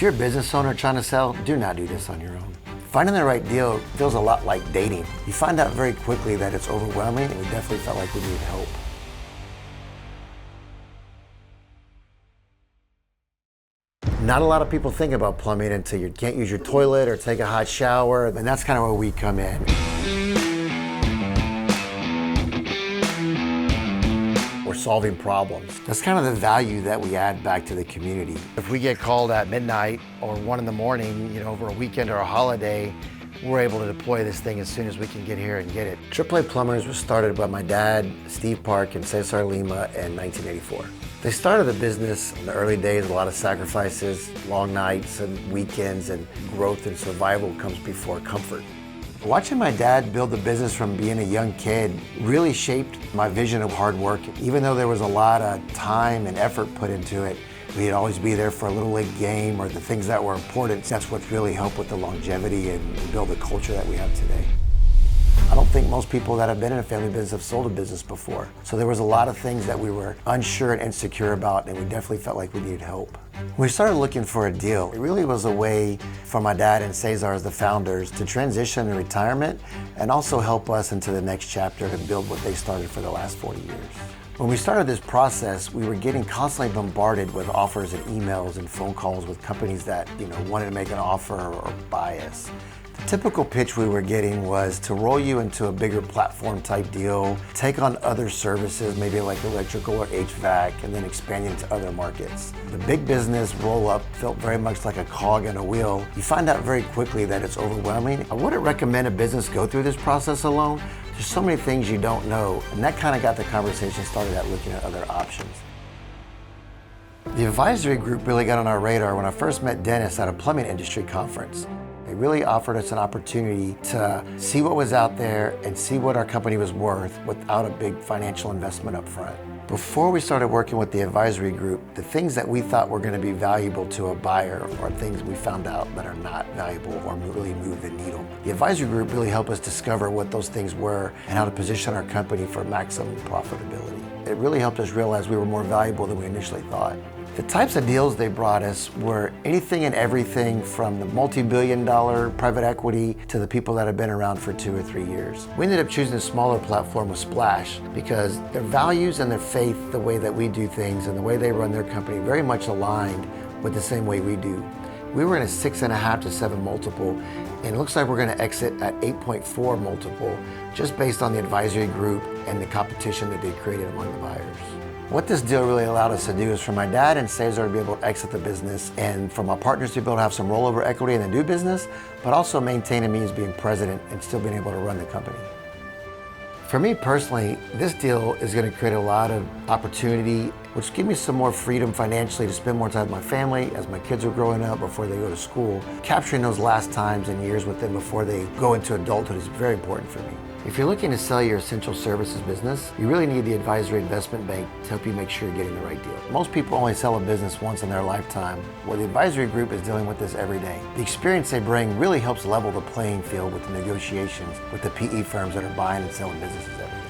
If you're a business owner trying to sell, do not do this on your own. Finding the right deal feels a lot like dating. You find out very quickly that it's overwhelming, and we definitely felt like we needed help. Not a lot of people think about plumbing until you can't use your toilet or take a hot shower, and that's kind of where we come in. We're solving problems. That's kind of the value that we add back to the community. If we get called at midnight or 1 in the morning, over a weekend or a holiday, we're able to deploy this thing as soon as we can get here and get it. AAA Plumbers was started by my dad, Steve Park, and Cesar Lima in 1984. They started the business in the early days, a lot of sacrifices, long nights and weekends, and growth and survival comes before comfort. Watching my dad build the business from being a young kid really shaped my vision of hard work. Even though there was a lot of time and effort put into it, we'd always be there for a little league game or the things that were important. That's what really helped with the longevity and build the culture that we have today. I don't think most people that have been in a family business have sold a business before. So there was a lot of things that we were unsure and insecure about, and we definitely felt like we needed help. When we started looking for a deal, it really was a way for my dad and Cesar as the founders to transition to retirement and also help us into the next chapter and build what they started for the last 40 years. When we started this process, we were getting constantly bombarded with offers and emails and phone calls with companies that wanted to make an offer or buy us. The typical pitch we were getting was to roll you into a bigger platform type deal, take on other services, maybe like electrical or HVAC, and then expand into other markets. The big business roll-up felt very much like a cog in a wheel. You find out very quickly that it's overwhelming. I wouldn't recommend a business go through this process alone. There's so many things you don't know, and that kind of got the conversation started at looking at other options. The advisory group really got on our radar when I first met Dennis at a plumbing industry conference. They really offered us an opportunity to see what was out there and see what our company was worth without a big financial investment up front. Before we started working with the advisory group, the things that we thought were going to be valuable to a buyer are things we found out that are not valuable or really move the needle. The advisory group really helped us discover what those things were and how to position our company for maximum profitability. It really helped us realize we were more valuable than we initially thought. The types of deals they brought us were anything and everything from the multi-billion-dollar private equity to the people that have been around for 2 or 3 years. We ended up choosing a smaller platform with Splash because their values and their faith, the way that we do things and the way they run their company, very much aligned with the same way we do. We were in a 6.5 to 7 multiple, and it looks like we're going to exit at 8.4 multiple, just based on the advisory group and the competition that they created among the buyers. What this deal really allowed us to do is for my dad and Cesar to be able to exit the business, and for my partners to be able to have some rollover equity in the new business, but also maintaining me as being president and still being able to run the company. For me personally, this deal is going to create a lot of opportunity, which give me some more freedom financially to spend more time with my family as my kids are growing up before they go to school. Capturing those last times and years with them before they go into adulthood is very important for me. If you're looking to sell your essential services business, you really need the advisory investment bank to help you make sure you're getting the right deal. Most people only sell a business once in their lifetime. Well, the advisory group is dealing with this every day. The experience they bring really helps level the playing field with the negotiations with the PE firms that are buying and selling businesses every day.